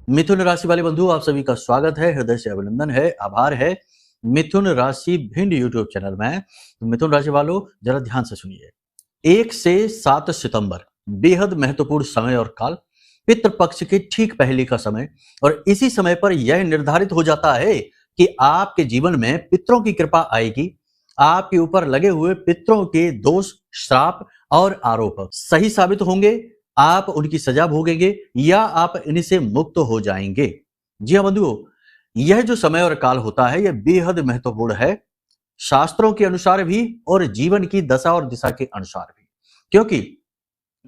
मिथुन राशि वाले बंधु, आप सभी का स्वागत है, हृदय से अभिनंदन है, आभार है। मिथुन राशि भिंड यूट्यूब चैनल में। तो मिथुन राशि वालों, जरा ध्यान से सुनिए। 1 से 7 सितंबर बेहद महत्वपूर्ण समय और काल, पितृपक्ष के ठीक पहले का समय। और इसी समय पर यह निर्धारित हो जाता है कि आपके जीवन में पितरों की कृपा आएगी। आपके ऊपर लगे हुए पितरों के दोष, श्राप और आरोप सही साबित होंगे। आप उनकी सजा भोगेंगे या आप इनसे मुक्त हो जाएंगे। जी हाँ बंधुओं, यह जो समय और काल होता है यह बेहद महत्वपूर्ण है, शास्त्रों के अनुसार भी और जीवन की दशा और दिशा के अनुसार भी। क्योंकि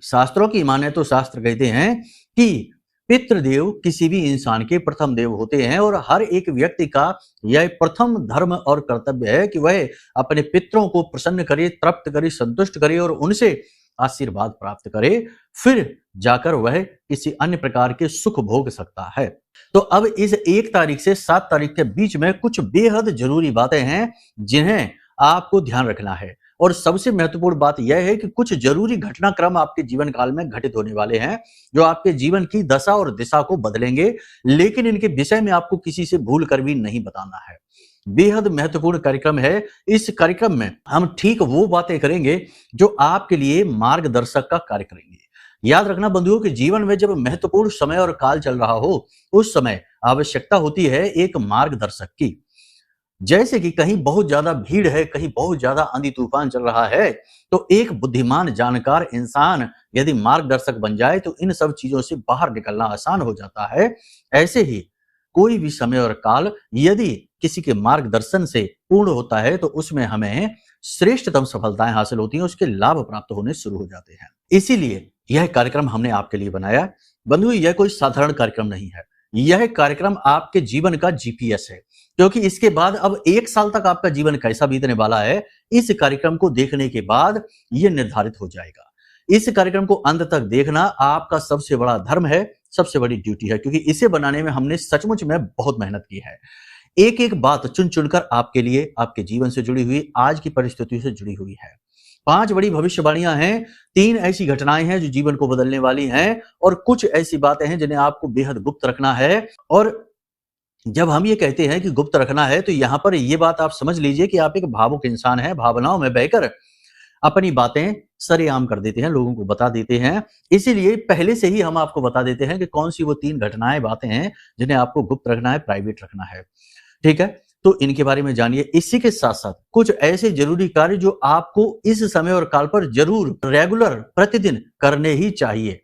शास्त्रों की माने तो शास्त्र कहते हैं कि पितृदेव किसी भी इंसान के प्रथम देव होते हैं और हर एक व्यक्ति का यह प्रथम धर्म और कर्तव्य है कि वह अपने पितरों को प्रसन्न करे, तृप्त करे, संतुष्ट करे और उनसे आशीर्वाद प्राप्त करे, फिर जाकर वह किसी अन्य प्रकार के सुख भोग सकता है। तो अब इस 1 तारीख से 7 तारीख के बीच में कुछ बेहद जरूरी बातें हैं जिन्हें आपको ध्यान रखना है। और सबसे महत्वपूर्ण बात यह है कि कुछ जरूरी घटनाक्रम आपके जीवन काल में घटित होने वाले हैं जो आपके जीवन की दशा और दिशा को बदलेंगे, लेकिन इनके विषय में आपको किसी से भूल कर भी नहीं बताना है। बेहद महत्वपूर्ण कार्यक्रम है। इस कार्यक्रम में हम ठीक वो बातें करेंगे जो आपके लिए मार्गदर्शक का कार्य करेंगे। याद रखना बंधुओं कि जीवन में जब महत्वपूर्ण समय और काल चल रहा हो, उस समय आवश्यकता होती है एक मार्गदर्शक की। जैसे कि कहीं बहुत ज्यादा भीड़ है, कहीं बहुत ज्यादा आंधी तूफान चल रहा है, तो एक बुद्धिमान जानकार इंसान यदि मार्गदर्शक बन जाए तो इन सब चीजों से बाहर निकलना आसान हो जाता है। ऐसे ही कोई भी समय और काल यदि किसी के मार्गदर्शन से पूर्ण होता है तो उसमें हमें श्रेष्ठतम सफलताएं हासिल होती हैं, उसके लाभ प्राप्त होने शुरू हो जाते हैं। इसीलिए यह कार्यक्रम हमने आपके लिए बनाया। बंधु, यह कोई साधारण कार्यक्रम नहीं है, यह कार्यक्रम आपके जीवन का जीपीएस है। क्योंकि इसके बाद अब 1 साल तक आपका जीवन कैसा बीतने वाला है, इस कार्यक्रम को देखने के बाद यह निर्धारित हो जाएगा। इस कार्यक्रम को अंत तक देखना आपका सबसे बड़ा धर्म है, सबसे बड़ी ड्यूटी है, क्योंकि इसे बनाने में हमने सचमुच में बहुत मेहनत की है। एक एक बात चुन चुनकर आपके लिए, आपके जीवन से जुड़ी हुई, आज की परिस्थितियों से जुड़ी हुई है। 5 बड़ी भविष्यवाणियां हैं, 3 ऐसी घटनाएं हैं जो जीवन को बदलने वाली हैं और कुछ ऐसी बातें हैं जिन्हें आपको बेहद गुप्त रखना है। और जब हम ये कहते हैं कि गुप्त रखना है तो यहां पर ये बात आप समझ लीजिए कि आप एक भावुक इंसान हैं, भावनाओं में बहकर अपनी बातें सरेआम कर देते हैं, लोगों को बता देते हैं। इसीलिए पहले से ही हम आपको बता देते हैं कि कौन सी वो 3 घटनाएं, बातें हैं जिन्हें आपको गुप्त रखना है, प्राइवेट रखना है। ठीक है, तो इनके बारे में जानिए। इसी के साथ साथ कुछ ऐसे जरूरी कार्य जो आपको इस समय और काल पर जरूर रेगुलर प्रतिदिन करने ही चाहिए।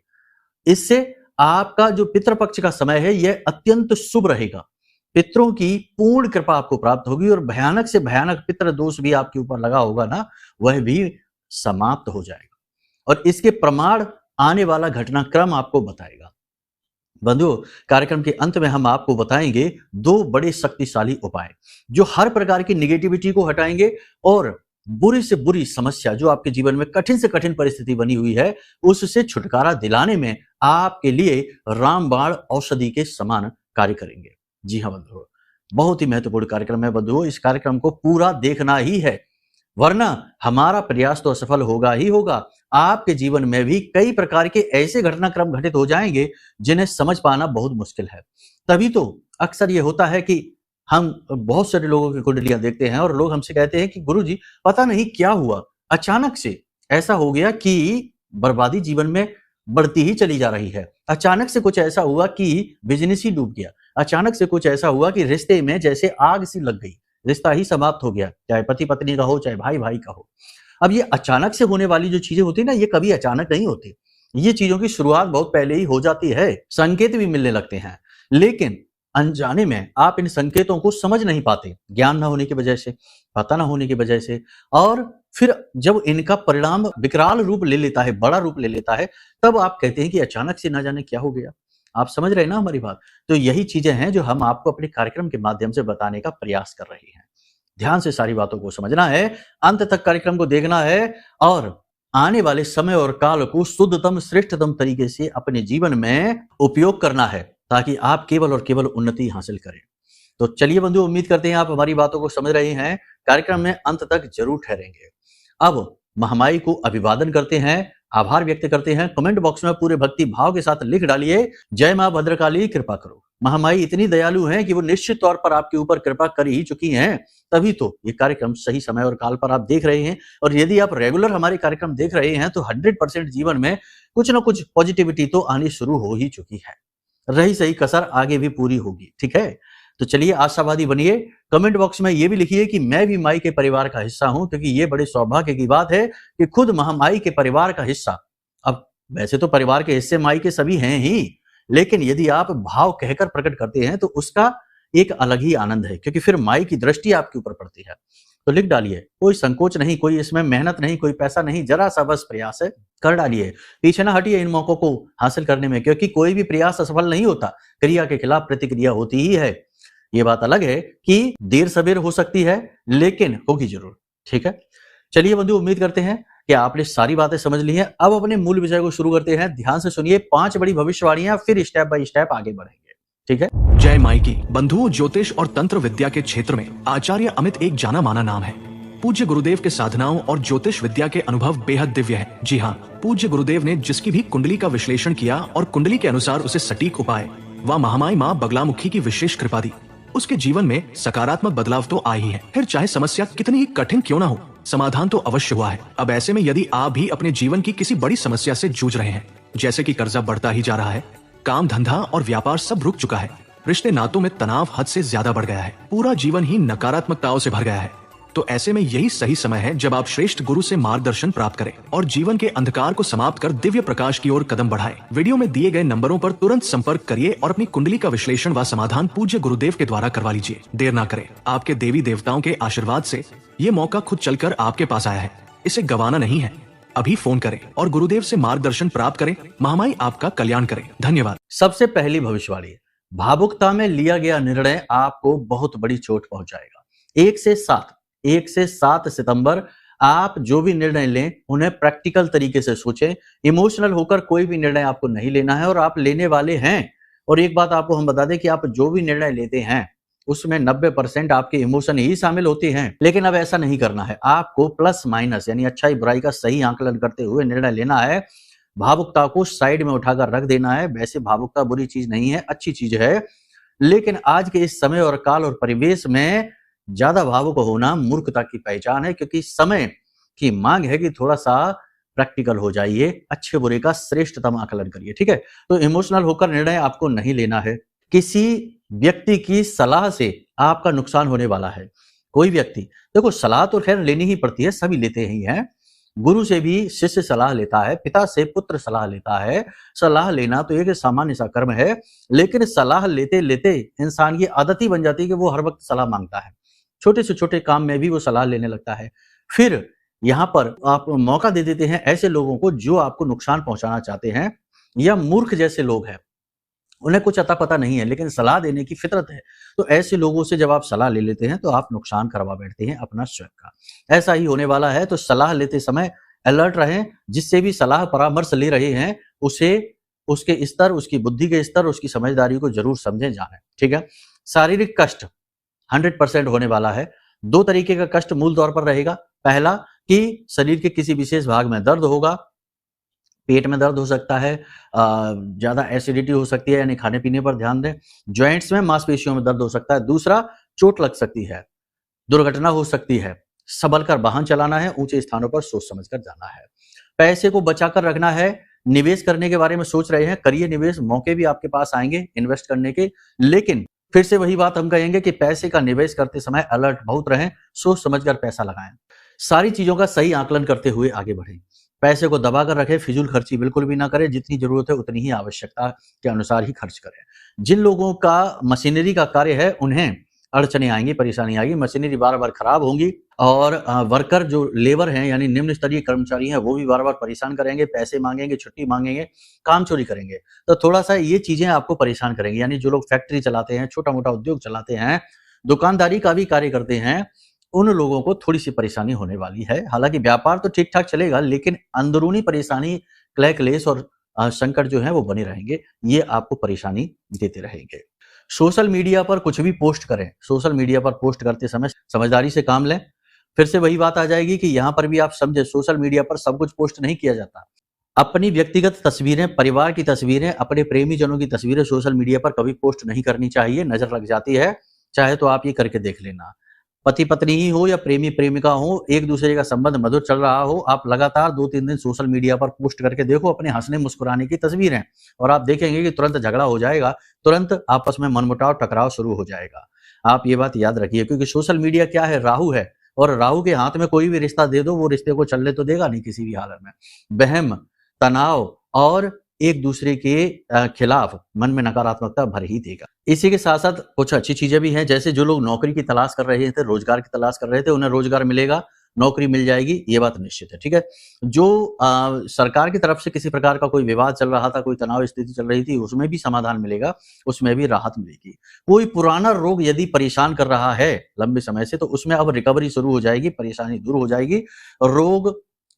इससे आपका जो पितृपक्ष का समय है यह अत्यंत शुभ रहेगा। पितरों की पूर्ण कृपा आपको प्राप्त होगी और भयानक से भयानक पितृ दोष भी आपके ऊपर लगा होगा ना, वह भी समाप्त हो जाएगा। और इसके प्रमाण आने वाला घटनाक्रम आपको बताएगा। बंधुओं, कार्यक्रम के अंत में हम आपको बताएंगे 2 बड़े शक्तिशाली उपाय जो हर प्रकार की निगेटिविटी को हटाएंगे और बुरी से बुरी समस्या जो आपके जीवन में कठिन से कठिन परिस्थिति बनी हुई है उससे छुटकारा दिलाने में आपके लिए रामबाण औषधि के समान कार्य करेंगे। जी हाँ बंधुओं, बहुत ही महत्वपूर्ण कार्यक्रम है बंधुओं, इस कार्यक्रम को पूरा देखना ही है, वरना हमारा प्रयास तो असफल होगा ही होगा। आपके जीवन में भी कई प्रकार के ऐसे घटनाक्रम घटित हो जाएंगे जिन्हें समझ पाना बहुत मुश्किल है। तभी तो अक्सर ये होता है कि हम बहुत सारे लोगों की कुंडलियां देखते हैं और लोग हमसे कहते हैं कि गुरुजी पता नहीं क्या हुआ, अचानक से ऐसा हो गया कि बर्बादी जीवन में बढ़ती ही चली जा रही है। अचानक से कुछ ऐसा हुआ कि बिजनेस ही डूब गया। अचानक से कुछ ऐसा हुआ कि रिश्ते में जैसे आग सी लग गई, रिश्ता ही समाप्त हो गया, चाहे पति पत्नी का हो, चाहे भाई भाई का हो। अब ये अचानक से होने वाली जो चीजें होती है ना, ये कभी अचानक नहीं होती। ये चीजों की शुरुआत बहुत पहले ही हो जाती है, संकेत भी मिलने लगते हैं, लेकिन अनजाने में आप इन संकेतों को समझ नहीं पाते, ज्ञान न होने की वजह से, पता न होने की वजह से। और फिर जब इनका परिणाम विकराल रूप ले लेता है, बड़ा रूप ले लेता है, तब आप कहते हैं कि अचानक से ना जाने क्या हो गया। आप समझ रहे हैं ना हमारी बात? तो यही चीजें हैं जो हम आपको अपने कार्यक्रम के माध्यम से बताने का प्रयास कर रहे हैं। ध्यान से सारी बातों को समझना है, अंत तक कार्यक्रम को देखना है और आने वाले समय और काल को शुद्धतम श्रेष्ठतम तरीके से अपने जीवन में उपयोग करना है ताकि आप केवल और केवल उन्नति हासिल करें। तो चलिए बंधु, उम्मीद करते हैं आप हमारी बातों को समझ रहे हैं, कार्यक्रम में अंत तक जरूर ठहरेंगे। अब महामाई को अभिवादन करते हैं, आभार व्यक्त करते हैं। कमेंट बॉक्स में पूरे भक्ति भाव के साथ लिख डालिए, जय मां भद्रकाली कृपा करो। महामाई इतनी दयालु हैं कि वो निश्चित तौर पर आपके ऊपर कृपा कर ही चुकी हैं, तभी तो ये कार्यक्रम सही समय और काल पर आप देख रहे हैं। और यदि आप रेगुलर हमारे कार्यक्रम देख रहे हैं तो 100% जीवन में कुछ ना कुछ पॉजिटिविटी तो आनी शुरू हो ही चुकी है। रही सही कसर आगे भी पूरी होगी, ठीक है। तो चलिए आशावादी बनिए। कमेंट बॉक्स में ये भी लिखिए कि मैं भी माई के परिवार का हिस्सा हूं, क्योंकि ये बड़े सौभाग्य की बात है कि खुद महामाई के परिवार का हिस्सा। अब वैसे तो परिवार के हिस्से माई के सभी हैं ही, लेकिन यदि आप भाव कहकर प्रकट करते हैं तो उसका एक अलग ही आनंद है, क्योंकि फिर माई की दृष्टि आपके ऊपर पड़ती है। तो लिख डालिए, कोई संकोच नहीं, कोई इसमें मेहनत नहीं, कोई पैसा नहीं, जरा सा बस प्रयास है, कर डालिए। पीछे ना हटिए इन मौकों को हासिल करने में, क्योंकि कोई भी प्रयास असफल नहीं होता, क्रिया के खिलाफ प्रतिक्रिया होती ही है। ये बात अलग है कि देर सवेर हो सकती है, लेकिन होगी जरूर, ठीक है। चलिए बंधु, उम्मीद करते हैं कि आपने सारी बातें समझ ली हैं। अब अपने मूल विषय को शुरू करते हैं। ध्यान से सुनिए 5 बड़ी भविष्यवाणियां, फिर स्टेप बाय स्टेप आगे बढ़ेंगे, ठीक है। जय माई की। बंधुओं, ज्योतिष और तंत्र विद्या के क्षेत्र में आचार्य अमित एक जाना माना नाम है। पूज्य गुरुदेव के साधनाओं और ज्योतिष विद्या के अनुभव बेहद दिव्य है। जी हाँ, पूज्य गुरुदेव ने जिसकी भी कुंडली का विश्लेषण किया और कुंडली के अनुसार उसे सटीक उपाय व महामाई माँ बगलामुखी की विशेष कृपा दी, उसके जीवन में सकारात्मक बदलाव तो आए ही है। फिर चाहे समस्या कितनी ही कठिन क्यों ना हो, समाधान तो अवश्य हुआ है। अब ऐसे में यदि आप भी अपने जीवन की किसी बड़ी समस्या से जूझ रहे हैं, जैसे कि कर्जा बढ़ता ही जा रहा है, काम धंधा और व्यापार सब रुक चुका है, रिश्ते नातों में तनाव हद से ज्यादा बढ़ गया है, पूरा जीवन ही नकारात्मकताओं से भर गया है, तो ऐसे में यही सही समय है जब आप श्रेष्ठ गुरु से मार्गदर्शन प्राप्त करें और जीवन के अंधकार को समाप्त कर दिव्य प्रकाश की ओर कदम बढ़ाएं। वीडियो में दिए गए नंबरों पर तुरंत संपर्क करिए और अपनी कुंडली का विश्लेषण व समाधान पूज्य गुरुदेव के द्वारा करवा लीजिए। देर ना करें, आपके देवी देवताओं के आशीर्वाद से ये मौका खुद चलकर आपके पास आया है, इसे गंवाना नहीं है। अभी फोन करें और गुरुदेव से मार्गदर्शन प्राप्त करें। महामाई आपका कल्याण करें। धन्यवाद। सबसे पहली भविष्यवाणी, भावुकता में लिया गया निर्णय आपको बहुत बड़ी चोट पहुंचाएगा। 1 से 7 सितंबर आप जो भी निर्णय लें उन्हें प्रैक्टिकल तरीके से सोचें। इमोशनल होकर कोई भी निर्णय आपको नहीं लेना है और आप लेने वाले हैं। और एक बात आपको हम बता दें कि आप जो भी निर्णय लेते हैं उसमें 90% आपके इमोशन ही शामिल होते हैं, लेकिन अब ऐसा नहीं करना है। आपको प्लस माइनस यानी अच्छाई बुराई का सही आंकलन करते हुए निर्णय लेना है। भावुकता को साइड में उठाकर रख देना है। वैसे भावुकता बुरी चीज नहीं है, अच्छी चीज है, लेकिन आज के इस समय और काल और परिवेश में ज्यादा भावुक होना मूर्खता की पहचान है, क्योंकि समय की मांग है कि थोड़ा सा प्रैक्टिकल हो जाइए, अच्छे बुरे का श्रेष्ठतम आकलन करिए, ठीक है। तो इमोशनल होकर निर्णय आपको नहीं लेना है। किसी व्यक्ति की सलाह से आपका नुकसान होने वाला है। कोई व्यक्ति, देखो सलाह तो खैर लेनी ही पड़ती है, सभी लेते ही हैं। गुरु से भी शिष्य सलाह लेता है, पिता से पुत्र सलाह लेता है। सलाह लेना तो एक सामान्य सा कर्म है, लेकिन सलाह लेते लेते इंसान की आदत ही बन जाती है कि वो हर वक्त सलाह मांगता है। छोटे से छोटे काम में भी वो सलाह लेने लगता है। फिर यहाँ पर आप मौका दे देते हैं ऐसे लोगों को जो आपको नुकसान पहुंचाना चाहते हैं, या मूर्ख जैसे लोग हैं, उन्हें कुछ अता पता नहीं है लेकिन सलाह देने की फितरत है। तो ऐसे लोगों से जब आप सलाह ले लेते हैं तो आप नुकसान करवा बैठते हैं अपना स्वयं का। ऐसा ही होने वाला है। तो सलाह लेते समय अलर्ट रहें। जिससे भी सलाह परामर्श ले रहे हैं उसे उसके स्तर, उसकी बुद्धि के स्तर, उसकी समझदारी को जरूर समझें, जानें, ठीक है। शारीरिक कष्ट 100% होने वाला है। 2 तरीके का कष्ट मूल तौर पर रहेगा। पहला कि शरीर के किसी विशेष भाग में दर्द होगा, पेट में दर्द हो सकता है, ज्यादा एसिडिटी हो सकती है, यानी खाने पीने पर ध्यान दें। जॉइंट्स में, मांसपेशियों में दर्द हो सकता है। दूसरा, चोट लग सकती है, दुर्घटना हो सकती है। संभल कर वाहन चलाना है, ऊंचे स्थानों पर सोच समझ कर जाना है। पैसे को बचाकर रखना है। निवेश करने के बारे में सोच रहे हैं, करिए निवेश, मौके भी आपके पास आएंगे इन्वेस्ट करने के। लेकिन फिर से वही बात हम कहेंगे कि पैसे का निवेश करते समय अलर्ट बहुत रहें, सोच समझकर पैसा लगाएं। सारी चीजों का सही आकलन करते हुए आगे बढ़ें। पैसे को दबा कर रखें, फिजूल खर्ची बिल्कुल भी ना करें। जितनी जरूरत है उतनी ही आवश्यकता के अनुसार ही खर्च करें। जिन लोगों का मशीनरी का कार्य है उन्हें अड़चने आएंगी, परेशानी आएगी, मशीनरी बार बार खराब होंगी और वर्कर जो लेबर हैं यानी निम्न स्तरीय कर्मचारी हैं वो भी बार बार परेशान करेंगे, पैसे मांगेंगे, छुट्टी मांगेंगे, काम चोरी करेंगे। तो थोड़ा सा ये चीजें आपको परेशान करेंगी। यानी जो लोग फैक्ट्री चलाते हैं, छोटा मोटा उद्योग चलाते हैं, दुकानदारी का भी कार्य करते हैं, उन लोगों को थोड़ी सी परेशानी होने वाली है। हालांकि व्यापार तो ठीक ठाक चलेगा, लेकिन अंदरूनी परेशानी, क्लह क्लेश और संकट जो है वो बने रहेंगे। ये आपको परेशानी देते रहेंगे। सोशल मीडिया पर कुछ भी पोस्ट करें, सोशल मीडिया पर पोस्ट करते समय समझदारी से काम लें। फिर से वही बात आ जाएगी कि यहाँ पर भी आप समझे, सोशल मीडिया पर सब कुछ पोस्ट नहीं किया जाता। अपनी व्यक्तिगत तस्वीरें, परिवार की तस्वीरें, अपने प्रेमी जनों की तस्वीरें सोशल मीडिया पर कभी पोस्ट नहीं करनी चाहिए, नज़र लग जाती है। चाहे तो आप ये करके देख लेना। पति-पत्नी ही हो या प्रेमी-प्रेमिका हो, एक-दूसरे का संबंध मधुर चल रहा हो, आप लगातार 2-3 दिन सोशल मीडिया पर पोस्ट करके देखो अपने हँसने-मुस्कुराने की तस्वीरें और आप देखेंगे कि तुरंत झगड़ा हो जाएगा, तुरंत आपस में मनमुटाव, टकराव शुरू हो जाएगा। आप ये बात याद रखिए क्योंकि सोशल मीडिया क्या है, राहु है और राहु के हाथ में कोई भी रिश्ता दे दो, वो रिश्ते को चलने तो देगा नहीं किसी भी हालत में। वहम, तनाव और एक दूसरे के खिलाफ मन में नकारात्मकता भर ही देगा। इसी के साथ-साथ कुछ अच्छी चीज़ें भी हैं, जैसे जो लोग नौकरी की तलाश कर रहे थे, रोज़गार की तलाश कर रहे थे, उन्हें रोज़गार मिलेगा, नौकरी मिल जाएगी, ये बात निश्चित है, ठीक है? जो सरकार की तरफ से किसी प्रकार का कोई विवाद चल रहा था, कोई तनाव स्थिति चल रही थी, उसमें भी समाधान मिलेगा, उसमें भी राहत मिलेगी। कोई पुराना रोग यदि परेशान कर रहा है लंबे समय से, तो उसमें अब रिकवरी शुरू हो जाएगी, परेशानी दूर हो जाएगी, रोग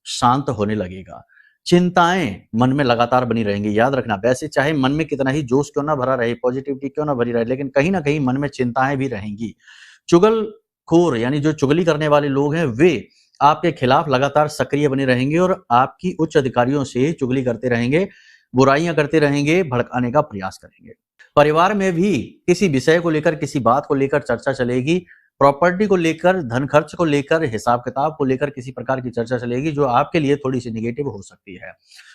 शांत होने लगेगा। चिंताएँ मन में लगातार बनी रहेंगी। याद रखना वैसे चाहे मन में कितना ही जोश क्यों ना भरा रहे, पॉजिटिविटी क्यों ना भरी रहे, लेकिन कहीं न कहीं मन में चिंताएँ भी रहेंगी। चुगलखोर यानी जो चुगली करने वाले लोग हैं, वे आपके खिलाफ लगातार सक्रिय बने रहेंगे और आपकी उच्च अधिकारियों से चुगली करते रहेंगे, बुराइयाँ करते रहेंगे, भड़काने का प्रयास करेंगे। परिवार में भी किसी विषय को लेकर, किसी बात को लेकर चर्चा चलेगी। प्रॉपर्टी को लेकर, धन खर्च को लेकर, हिसाब-किताब को लेकर किसी प्रकार की चर्चा चलेगी जो आपके लिए थोड़ी-सी नेगेटिव हो सकती है।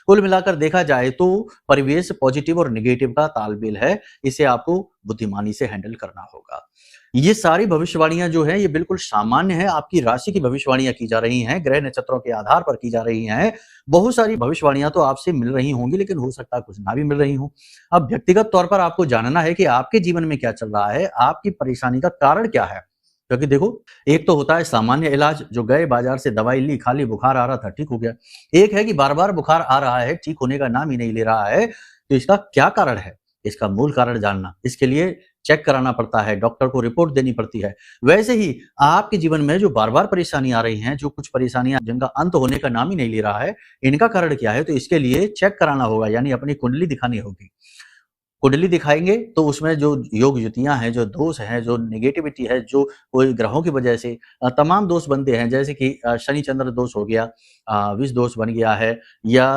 कुल मिलाकर देखा जाए तो परिवेश पॉजिटिव और नेगेटिव का तालमेल है, इसे आपको बुद्धिमानी से हैंडल करना होगा। ये सारी भविष्यवाणियाँ जो हैं ये बिल्कुल सामान्य है, आपकी राशि की भविष्यवाणियाँ की जा रही हैं, ग्रह नक्षत्रों के आधार पर की जा रही हैं। बहुत सारी भविष्यवाणियाँ तो आपसे मिल रही होंगी लेकिन हो सकता है कुछ ना भी मिल रही हों। अब व्यक्तिगत तौर पर आपको जानना है कि आपके जीवन में क्या चल रहा है, आपकी परेशानी का कारण क्या है? क्योंकि देखो, एक तो होता है सामान्य इलाज जो गए बाजार से दवाई ली, खाली बुखार आ रहा था, ठीक हो गया। एक है कि बार-बार बुखार आ रहा है, ठीक होने का नाम ही नहीं ले रहा है, तो इसका क्या कारण है? इसका मूल कारण जानना, इसके लिए चेक कराना पड़ता है, डॉक्टर को रिपोर्ट देनी पड़ती है। वैसे ही आपके जीवन में जो बार-बार परेशानी आ रही हैं, जो कुछ परेशानियाँ जिनका अंत होने का नाम ही नहीं ले रहा है, इनका कारण क्या है? तो इसके लिए चेक कराना होगा यानी अपनी कुंडली दिखानी होगी। कुंडली दिखाएँगे तो उसमें जो योग युतियाँ हैं, जो दोष हैं, जो नेगेटिविटी है, जो कोई ग्रहों की वजह से तमाम दोष बनते हैं जैसे कि शनि चंद्र दोष हो गया, विष दोष बन गया है या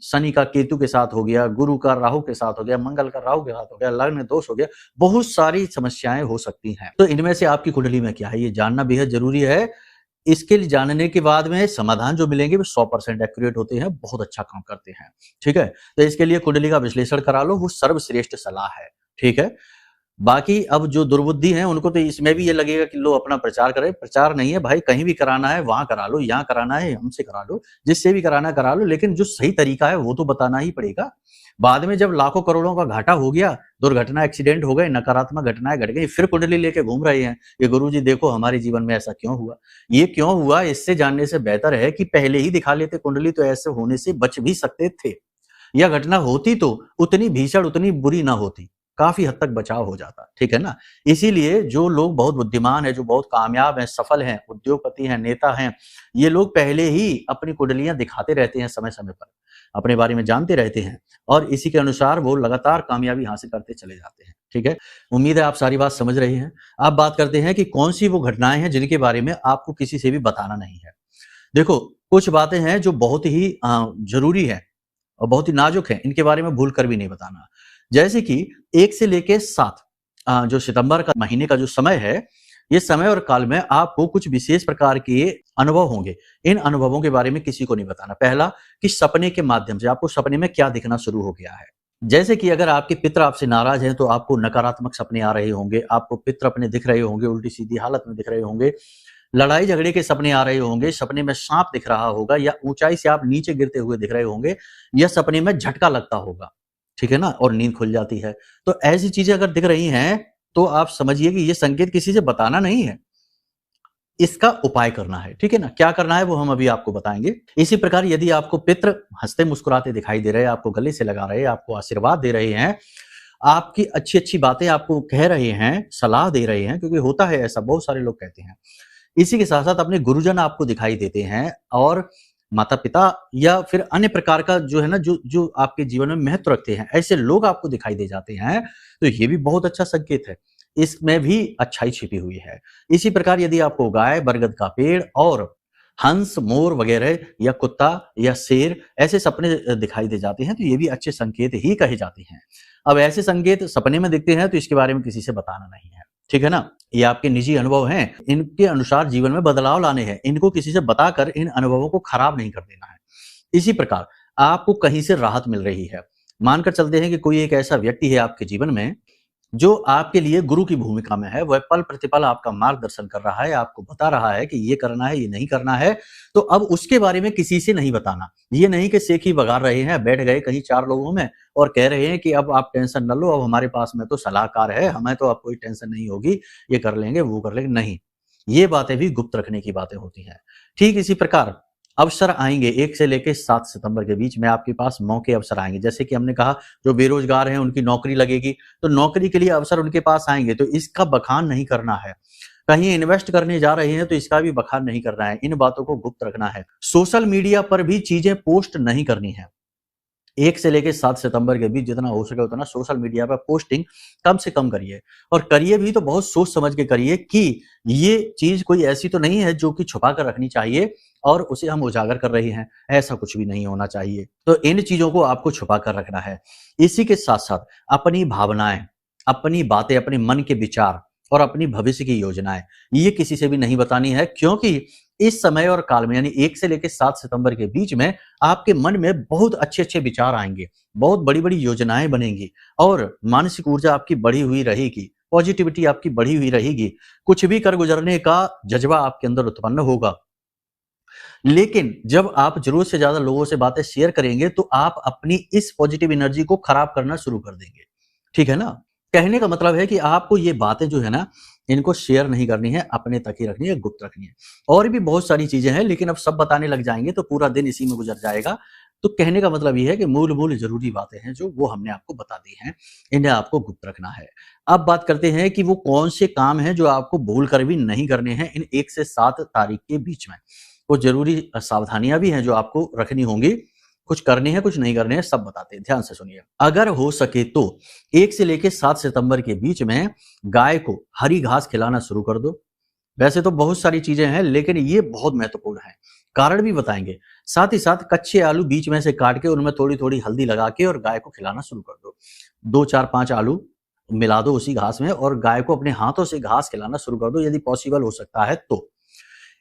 शनि का केतु के साथ हो गया, गुरु का राहु के साथ हो गया, मंगल का राहु के साथ हो गया, लग्न दोष हो गया, बहुत सारी समस्याएँ हो सकती हैं। तो इनमें से आपकी कुंडली में क्या है ये जानना बेहद ज़रूरी है। इसके लिए जानने के बाद में समाधान जो मिलेंगे वो 100% एक्यूरेट होते हैं, बहुत अच्छा काम करते हैं, ठीक है? तो इसके लिए कुंडली का विश्लेषण करा लो, वो सर्वश्रेष्ठ सलाह है, ठीक है? बाकी अब जो दुर्बुद्धि हैं उनको तो इसमें भी ये लगेगा कि लो अपना प्रचार करें, प्रचार नहीं है भाई, कहीं भी कराना है वहाँ करा लो, यहाँ कराना है हमसे करा लो, जिससे भी कराना है करा लो, लेकिन जो सही तरीका है वो तो बताना ही पड़ेगा। बाद में जब लाखों करोड़ों का घाटा हो गया, दुर्घटना एक्सीडेंट हो गए, नकारात्मक घटनाएँ घट गई, फिर कुंडली लेके घूम रहे हैं कि गुरुजी देखो हमारे जीवन में ऐसा क्यों हुआ? ये क्यों हुआ इससे जानने से बेहतर है कि पहले ही दिखा लेते कुंडली तो ऐसे होने से बच भी सकते थे। या घटना होती तो उतनी भीषण, उतनी बुरी ना होती। काफ़ी हद तक बचाव हो जाता, ठीक है ना? इसीलिए जो लोग बहुत बुद्धिमान हैं, जो बहुत कामयाब हैं, सफल हैं, उद्योगपति हैं, नेता हैं, ये लोग पहले ही अपनी कुंडलियाँ दिखाते रहते हैं समय-समय पर, अपने बारे में जानते रहते हैं और इसी के अनुसार वो लगातार कामयाबी हासिल करते चले जाते हैं, ठीक है? उम्मीद है आप सारी बात समझ रहे हैं। अब बात करते हैं कि कौन-सी वो घटनाएँ हैं जिनके बारे में आपको किसी से भी बताना नहीं है। देखो, कुछ बातें हैं जो बहुत ही ज़रूरी है और बहुत ही नाजुक हैं, इनके बारे में भूल कर भी नहीं बताना। जैसे कि 1 से लेके 7 जो सितंबर का महीने का जो समय है, ये समय और काल में आपको कुछ विशेष प्रकार के अनुभव होंगे। इन अनुभवों के बारे में किसी को नहीं बताना। पहला कि सपने के माध्यम से आपको सपने में क्या दिखना शुरू हो गया है। जैसे कि अगर आपके पितर आपसे नाराज़ हैं, तो आपको नकारात्मक सपने आ रहे होंगे, आपको पितर अपने दिख रहे होंगे, उल्टी-सीधी हालत में दिख रहे होंगे, लड़ाई झगड़े के सपने आ रहे होंगे, सपने में साँप दिख रहा होगा या ऊँचाई से आप नीचे गिरते हुए दिख रहे होंगे या सपने में झटका लगता होगा, ठीक है ना? और नींद खुल जाती है। तो ऐसी चीज़ें अगर दिख रही हैं, तो आप समझिए कि ये संकेत किसी से बताना नहीं है, इसका उपाय करना है, ठीक है ना? क्या करना है वो हम अभी आपको बताएँगे। इसी प्रकार यदि आपको पितृ हँसते-मुस्कुराते दिखाई दे रहे हैं, आपको गले से लगा रहे हैं, आपको आशीर्वाद दे रहे हैं, आपकी अच्छी-अच्छी बातें आपको कह रहे हैं, सलाह दे रहे हैं, क्योंकि होता है ऐसा, बहुत सारे लोग कहते हैं। इसी के साथ-साथ अपने गुरुजन आपको दिखाई देते हैं और माता-पिता या फिर अन्य प्रकार का जो है ना, जो आपके जीवन में महत्व रखते हैं, ऐसे लोग आपको दिखाई दे जाते हैं, तो ये भी बहुत अच्छा संकेत है। इसमें भी अच्छाई छिपी हुई है। इसी प्रकार यदि आपको गाय, बरगद का पेड़ और हंस, मोर वगैरह या कुत्ता या शेर ऐसे सपने दिखाई दे जाते हैं तो ये भी अच्छे संकेत ही कहे जाते हैं। अब ऐसे संकेत सपने में दिखते हैं तो इसके बारे में किसी से बताना नहीं है, ठीक है ना? ये आपके निजी अनुभव हैं, इनके अनुसार जीवन में बदलाव लाने हैं, इनको किसी से बताकर इन अनुभवों को खराब नहीं कर देना है। इसी प्रकार आपको कहीं से राहत मिल रही है, मानकर चलते हैं कि कोई एक ऐसा व्यक्ति है आपके जीवन में जो आपके लिए गुरु की भूमिका में है, वह पल प्रतिपल आपका मार्गदर्शन कर रहा है, आपको बता रहा है कि ये करना है, ये नहीं करना है, तो अब उसके बारे में किसी से नहीं बताना। ये नहीं कि सेखी बघार रहे हैं, बैठ गए कहीं 4 लोगों में और कह रहे हैं कि अब आप टेंशन न लो, अब हमारे पास में तो सलाहकार है, हमें तो अब कोई टेंशन नहीं होगी, ये कर लेंगे, वो कर लेंगे, नहीं। ये बातें भी गुप्त रखने की बातें होती हैं। ठीक इसी प्रकार अवसर आएंगे 1 से लेके 7 सितंबर के बीच में आपके पास मौके अवसर आएंगे। जैसे कि हमने कहा जो बेरोजगार हैं उनकी नौकरी लगेगी, तो नौकरी के लिए अवसर उनके पास आएंगे, तो इसका बखान नहीं करना है। कहीं इन्वेस्ट करने जा रहे हैं तो इसका भी बखान नहीं करना है, इन बातों को गुप्त रखना है। सोशल मीडिया पर भी चीजें पोस्ट नहीं करनी है। 1 से लेके 7 सितंबर के बीच जितना हो सके उतना सोशल मीडिया पर पोस्टिंग कम से कम करिए, और करिए भी तो बहुत सोच समझ के करिए कि ये चीज कोई ऐसी तो नहीं है जो कि छुपा कर रखनी चाहिए और उसे हम उजागर कर रहे हैं, ऐसा कुछ भी नहीं होना चाहिए। तो इन चीजों को आपको छुपा कर रखना है। इसी के साथ साथ अपनी भावनाएं, अपनी बातें, अपने मन के विचार और अपनी भविष्य की योजनाएं ये किसी से भी नहीं बतानी है, क्योंकि इस समय और काल में यानी 1 से लेकर 7 सितंबर के बीच में आपके मन में बहुत अच्छे-अच्छे विचार आएंगे, बहुत बड़ी-बड़ी योजनाएं बनेंगी और मानसिक ऊर्जा आपकी बढ़ी हुई रहेगी, पॉजिटिविटी आपकी बढ़ी हुई रहेगी, कुछ भी कर गुजरने का जज्बा आपके अंदर उत्पन्न होगा। लेकिन जब आप जरूरत से ज्यादा लोगों से बातें शेयर करेंगे तो आप अपनी इस पॉजिटिव एनर्जी को खराब करना शुरू कर देंगे, ठीक है ना? कहने का मतलब है कि आपको ये बातें जो है ना इनको शेयर नहीं करनी है, अपने तक ही रखनी है, गुप्त रखनी है। और भी बहुत सारी चीजें हैं लेकिन अब सब बताने लग जाएंगे तो पूरा दिन इसी में गुजर जाएगा। तो कहने का मतलब ये है कि मूल जरूरी बातें हैं जो वो हमने आपको बता दी हैं, इन्हें आपको गुप्त रखना है। अब बात करते हैं कि वो कौन से काम हैं जो आपको भूल कर भी नहीं करने हैं इन 1 से 7 तारीख के बीच में। कुछ जरूरी सावधानियां भी हैं जो आपको रखनी होंगी, कुछ करनी है कुछ नहीं करनी है, सब बताते हैं, ध्यान से सुनिए। अगर हो सके तो 1 से लेकर 7 सितंबर के बीच में गाय को हरी घास खिलाना शुरू कर दो। वैसे तो बहुत सारी चीजें हैं लेकिन ये बहुत महत्वपूर्ण है, कारण भी बताएंगे। साथ ही साथ कच्चे आलू बीच में से काट के उनमें थोड़ी थोड़ी हल्दी लगा के और गाय को खिलाना शुरू कर दो। 2 4 5 आलू मिला दो उसी घास में और गाय को अपने हाथों से घास खिलाना शुरू कर दो यदि पॉसिबल हो सकता है तो।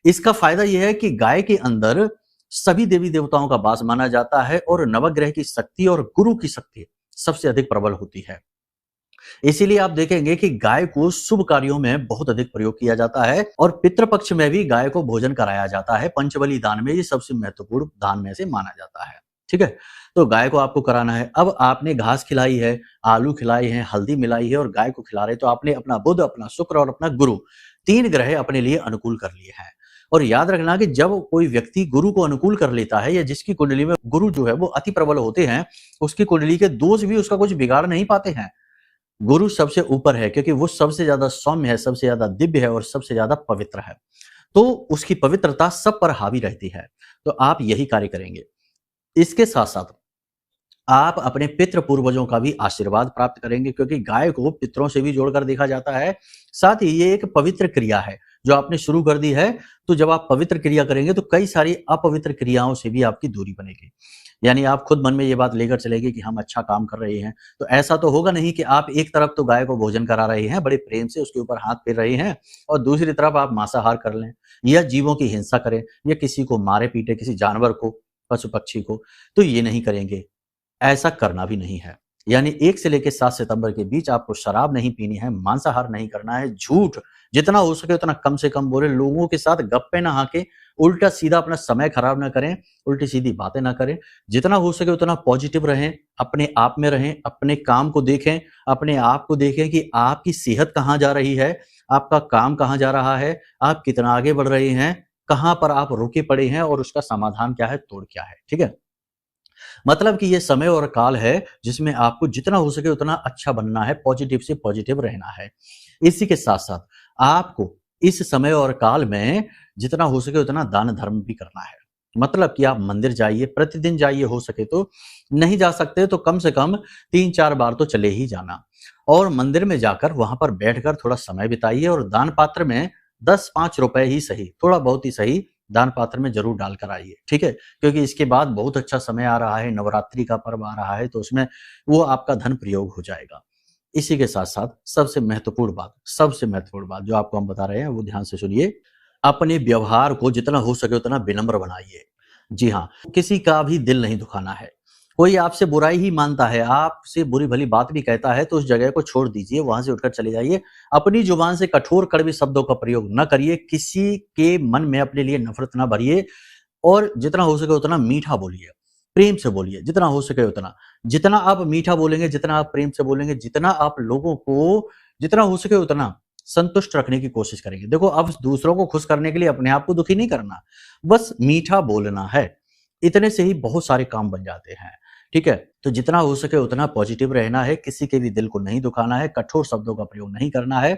इसका फायदा यह है कि गाय के अंदर सभी देवी देवताओं का वास माना जाता है और नवग्रह की शक्ति और गुरु की शक्ति सबसे अधिक प्रबल होती है। इसीलिए आप देखेंगे कि गाय को शुभ कार्यों में बहुत अधिक प्रयोग किया जाता है और पितृपक्ष में भी गाय को भोजन कराया जाता है। पंचबली दान में ये सबसे महत्वपूर्ण दान में से माना जाता है, ठीक है? तो गाय को आपको कराना है। अब आपने घास खिलाई है, आलू खिलाई है, हल्दी मिलाई है और गाय को खिला रहे, तो आपने अपना बुध, अपना शुक्र और अपना गुरु 3 ग्रह अपने लिए अनुकूल कर लिए हैं। और याद रखना कि जब कोई व्यक्ति गुरु को अनुकूल कर लेता है या जिसकी कुंडली में गुरु जो है वो अति प्रबल होते हैं, उसकी कुंडली के दोष भी उसका कुछ बिगाड़ नहीं पाते हैं। गुरु सबसे ऊपर है क्योंकि वो सबसे ज्यादा सौम्य है, सबसे ज्यादा दिव्य है और सबसे ज्यादा पवित्र है, तो उसकी पवित्रता सब पर हावी रहती है। तो आप यही कार्य करेंगे। इसके साथ साथ आप अपने पितृ पूर्वजों का भी आशीर्वाद प्राप्त करेंगे क्योंकि गाय को पितरों से भी जोड़कर देखा जाता है। साथ ही ये एक पवित्र क्रिया है जो आपने शुरू कर दी है, तो जब आप पवित्र क्रिया करेंगे तो कई सारी अपवित्र क्रियाओं से भी आपकी दूरी बनेगी। यानी आप खुद मन में ये बात लेकर चलेंगे कि हम अच्छा काम कर रहे हैं, तो ऐसा तो होगा नहीं कि आप एक तरफ तो गाय को भोजन करा रहे हैं, बड़े प्रेम से उसके ऊपर हाथ फेर रहे हैं और दूसरी तरफ आप मांसाहार कर लें या जीवों की हिंसा करें या किसी को मारे पीटे, किसी जानवर को, पशु पक्षी को, तो ये नहीं करेंगे। ऐसा करना भी नहीं है। यानी 1 से लेकर 7 सितंबर के बीच आपको शराब नहीं पीनी है, मांसाहार नहीं करना है, झूठ जितना हो सके उतना कम से कम बोले, लोगों के साथ गप्पे ना हाके, उल्टा सीधा अपना समय खराब ना करें, उल्टी सीधी बातें ना करें। जितना हो सके उतना पॉजिटिव रहें, अपने आप में रहें, अपने काम को देखें, अपने आप को देखें कि आपकी सेहत कहाँ जा रही है, आपका काम कहाँ जा रहा है, आप कितना आगे बढ़ रहे हैं, कहाँ पर आप रुके पड़े हैं और उसका समाधान क्या है, तोड़ क्या है, ठीक है? मतलब कि ये समय और काल है जिसमें आपको जितना हो सके उतना अच्छा बनना है, पॉजिटिव से पॉजिटिव रहना है। इसी के साथ साथ आपको इस समय और काल में जितना हो सके उतना दान धर्म भी करना है। मतलब कि आप मंदिर जाइए, प्रतिदिन जाइए, हो सके तो, नहीं जा सकते तो कम से कम 3-4 बार तो चले ही जाना और मंदिर में जाकर वहां पर बैठकर थोड़ा समय बिताइए और दान पात्र में 10-5 रुपए ही सही, थोड़ा बहुत ही सही दान पात्र में जरूर डालकर आइए, ठीक है, क्योंकि इसके बाद बहुत अच्छा समय आ रहा है, नवरात्रि का पर्व आ रहा है, तो उसमें वो आपका धन प्रयोग हो जाएगा। इसी के साथ साथ सबसे महत्वपूर्ण बात जो आपको हम बता रहे हैं वो ध्यान से सुनिए। अपने व्यवहार को जितना हो सके उतना विनम्र बनाइए। जी हाँ, किसी का भी दिल नहीं दुखाना है। कोई आपसे बुराई ही मानता है, आपसे बुरी भली बात भी कहता है, तो उस जगह को छोड़ दीजिए, वहां से उठकर चले जाइए। अपनी जुबान से कठोर कड़वे शब्दों का प्रयोग न करिए, किसी के मन में अपने लिए नफरत न भरिए और जितना हो सके उतना मीठा बोलिए, प्रेम से बोलिए, जितना हो सके उतना। जितना आप मीठा बोलेंगे, जितना आप प्रेम से बोलेंगे, जितना आप लोगों को जितना हो सके उतना संतुष्ट रखने की कोशिश करेंगे। देखो, अब दूसरों को खुश करने के लिए अपने आप को दुखी नहीं करना, बस मीठा बोलना है। इतने से ही बहुत सारे काम बन जाते हैं, ठीक है। तो जितना हो सके उतना पॉजिटिव रहना है, किसी के भी दिल को नहीं दुखाना है, कठोर शब्दों का प्रयोग नहीं करना है,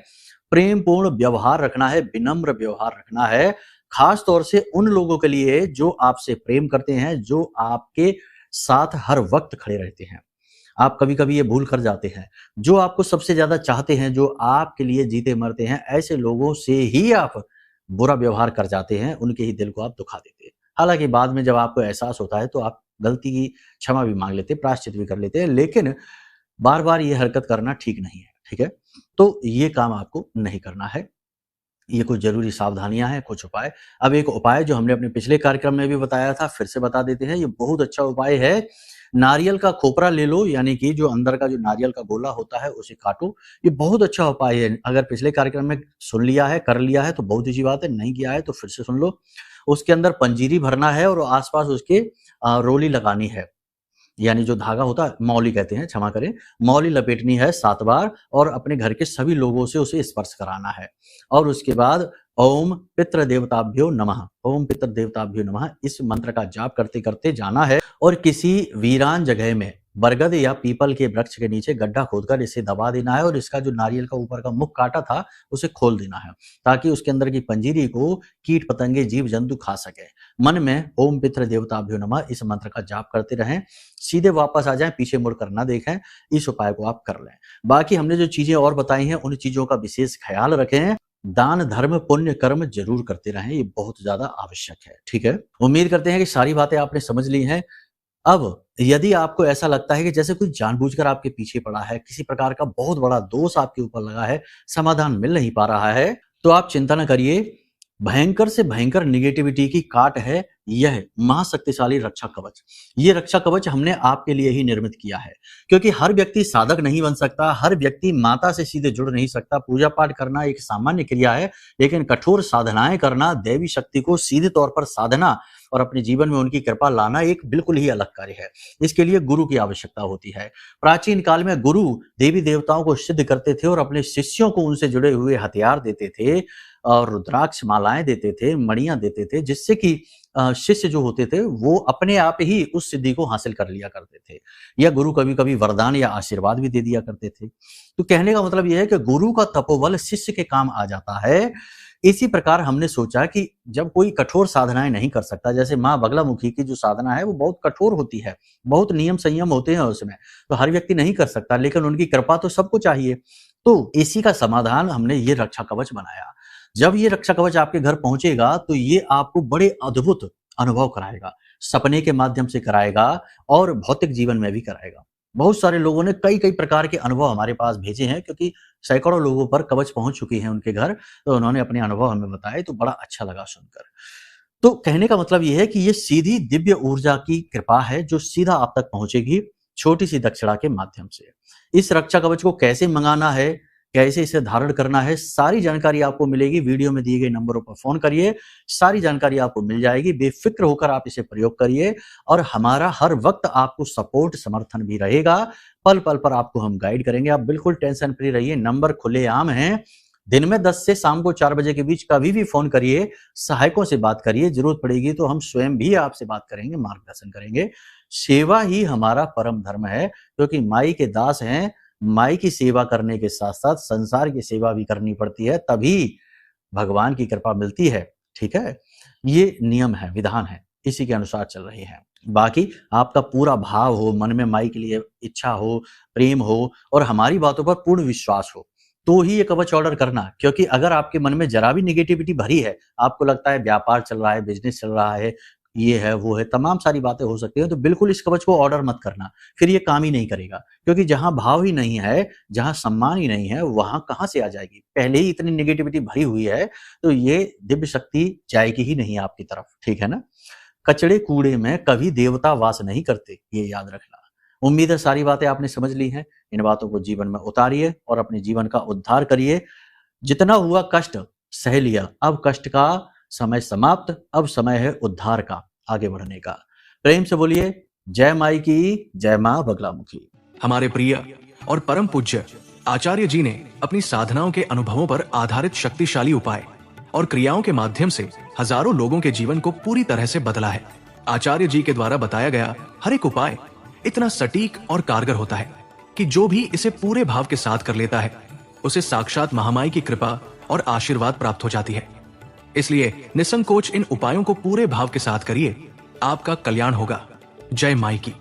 प्रेम पूर्ण व्यवहार रखना है, विनम्र व्यवहार रखना है, खास तौर से उन लोगों के लिए जो आपसे प्रेम करते हैं, जो आपके साथ हर वक्त खड़े रहते हैं। आप कभी-कभी ये भूल कर जाते हैं, जो आपको सबसे ज्यादा चाहते हैं, जो आपके लिए जीते मरते हैं, ऐसे लोगों से ही आप बुरा व्यवहार कर जाते हैं, उनके ही दिल को आप दुखा देते हैं। हालांकि बाद में जब आपको एहसास होता है तो आप गलती की क्षमा भी मांग लेते हैं, प्रायश्चित भी कर लेते हैं, लेकिन बार बार ये हरकत करना ठीक नहीं है, ठीक है। तो ये काम आपको नहीं करना है। ये कुछ जरूरी सावधानियां हैं, कुछ उपाय। अब एक उपाय जो हमने अपने पिछले कार्यक्रम में भी बताया था, फिर से बता देते हैं। ये बहुत अच्छा उपाय है। नारियल का खोपरा ले लो, यानी कि जो अंदर का जो नारियल का गोला होता है उसे काटो। ये बहुत अच्छा उपाय है। अगर पिछले कार्यक्रम में सुन लिया है, कर लिया है तो बहुत अच्छी बात है, नहीं किया है तो फिर से सुन लो। उसके अंदर पंजीरी भरना है और आसपास उसके रोली लगानी है, यानी जो धागा होता है, मौली कहते हैं, क्षमा करें, मौली लपेटनी है 7 बार और अपने घर के सभी लोगों से उसे स्पर्श कराना है। और उसके बाद ओम पितृ देवताभ्यो नमः, ओम पितृ देवताभ्यो नमः, इस मंत्र का जाप करते करते जाना है और किसी वीरान जगह में बरगद या पीपल के वृक्ष के नीचे गड्ढा खोदकर इसे दबा देना है और इसका जो नारियल का ऊपर का मुख काटा था उसे खोल देना है, ताकि उसके अंदर की पंजीरी को कीट पतंगे जीव जंतु खा सके। मन में ओम पितृ देवताभ्यो नमः इस मंत्र का जाप करते रहें, सीधे वापस आ जाएं, पीछे मुड़कर ना देखें। इस उपाय को आप कर लें। बाकी हमने जो चीजें और बताई हैं उन चीजों का विशेष ख्याल रखें। दान धर्म पुण्य कर्म जरूर करते रहें, ये बहुत ज्यादा आवश्यक है, ठीक है। उम्मीद करते हैं कि सारी बातें आपने समझ ली हैं। अब यदि आपको ऐसा लगता है कि जैसे कोई जानबूझकर आपके पीछे पड़ा है, किसी प्रकार का बहुत बड़ा दोष आपके ऊपर लगा है, समाधान मिल नहीं पा रहा है, तो आप चिंता न करिए। भयंकर से भयंकर निगेटिविटी की काट है यह महाशक्तिशाली रक्षा कवच। ये रक्षा कवच हमने आपके लिए ही निर्मित किया है, क्योंकि हर व्यक्ति साधक नहीं बन सकता, हर व्यक्ति माता से सीधे जुड़ नहीं सकता। पूजा पाठ करना एक सामान्य क्रिया है, लेकिन कठोर साधनाएं करना, देवी शक्ति को सीधे तौर पर साधना और अपने जीवन में उनकी कृपा लाना एक बिल्कुल ही अलग कार्य है। इसके लिए गुरु की आवश्यकता होती है। प्राचीन काल में गुरु देवी देवताओं को सिद्ध करते थे और अपने शिष्यों को उनसे जुड़े हुए हथियार देते थे और रुद्राक्ष मालाएं देते थे, मणियां देते थे, जिससे कि शिष्य जो होते थे वो अपने आप ही उस सिद्धि को हासिल कर लिया करते थे, या गुरु कभी कभी वरदान या आशीर्वाद भी दे दिया करते थे। तो कहने का मतलब यह है कि गुरु का तपोबल शिष्य के काम आ जाता है। इसी प्रकार हमने सोचा कि जब कोई कठोर साधनाएं नहीं कर सकता, जैसे माँ बगलामुखी की जो साधना है वो बहुत कठोर होती है, बहुत नियम संयम होते हैं उसमें, तो हर व्यक्ति नहीं कर सकता, लेकिन उनकी कृपा तो सबको चाहिए। तो इसी का समाधान हमने ये रक्षा कवच बनाया। जब ये रक्षा कवच आपके घर पहुंचेगा तो ये आपको बड़े अद्भुत अनुभव कराएगा, सपने के माध्यम से कराएगा और भौतिक जीवन में भी कराएगा। बहुत सारे लोगों ने कई कई प्रकार के अनुभव हमारे पास भेजे हैं, क्योंकि सैकड़ों लोगों पर कवच पहुंच चुकी है उनके घर, तो उन्होंने अपने अनुभव हमें बताए, तो बड़ा अच्छा लगा सुनकर। तो कहने का मतलब यह है कि ये सीधी दिव्य ऊर्जा की कृपा है जो सीधा आप तक पहुंचेगी छोटी सी दक्षिणा के माध्यम से। इस रक्षा कवच को कैसे मंगाना है, कैसे इसे धारण करना है, सारी जानकारी आपको मिलेगी। वीडियो में दिए गए नंबरों पर फोन करिए, सारी जानकारी आपको मिल जाएगी। बेफिक्र होकर आप इसे प्रयोग करिए और हमारा हर वक्त आपको सपोर्ट समर्थन भी रहेगा। पल पल पर आपको हम गाइड करेंगे, आप बिल्कुल टेंशन फ्री रहिए। नंबर खुलेआम है, दिन में 10 से शाम को 4 बजे के बीच कभी भी फोन करिए, सहायकों से बात करिए, जरूरत पड़ेगी तो हम स्वयं भी आपसे बात करेंगे, मार्गदर्शन करेंगे। सेवा ही हमारा परम धर्म है, क्योंकि माई के दास हैं। माई की सेवा करने के साथ साथ संसार की सेवा भी करनी पड़ती है, तभी भगवान की कृपा मिलती है, ठीक है। ये नियम है, विधान है, इसी के अनुसार चल रही है। बाकी आपका पूरा भाव हो, मन में माई के लिए इच्छा हो, प्रेम हो और हमारी बातों पर पूर्ण विश्वास हो, तो ही ये कवच ऑर्डर करना। क्योंकि अगर आपके मन में जरा भी नेगेटिविटी भरी है, आपको लगता है व्यापार चल रहा है, बिजनेस चल रहा है, ये है वो है, तमाम सारी बातें हो सकती है, तो बिल्कुल इस कवच को ऑर्डर मत करना, फिर ये काम ही नहीं करेगा। क्योंकि जहां भाव ही नहीं है, जहां सम्मान ही नहीं है, वहां कहां से आ जाएगी? पहले ही इतनी नेगेटिविटी भरी हुई है, तो ये दिव्य शक्ति जाएगी ही नहीं आपकी तरफ, ठीक है ना। कचड़े कूड़े में कभी देवता वास नहीं करते, ये याद रखना। उम्मीद है सारी बातें आपने समझ ली हैं। इन बातों को जीवन में उतारिए और अपने जीवन का उद्धार करिए। जितना हुआ कष्ट सह लिया, अब कष्ट का समय समाप्त, अब समय है उद्धार का, आगे बढ़ने का। प्रेम से बोलिए जय माई की, जय मां बगलामुखी। हमारे प्रिय और परम पूज्य आचार्य जी ने अपनी साधनाओं के अनुभवों पर आधारित शक्तिशाली उपाय और क्रियाओं के माध्यम से हजारों लोगों के जीवन को पूरी तरह से बदला है। आचार्य जी के द्वारा बताया गया हर एक उपाय इतना सटीक और कारगर होता है कि जो भी इसे पूरे भाव के साथ कर लेता है, उसे साक्षात महामाई की कृपा और आशीर्वाद प्राप्त हो जाती है। इसलिए निसंकोच इन उपायों को पूरे भाव के साथ करिए, आपका कल्याण होगा। जय माई की।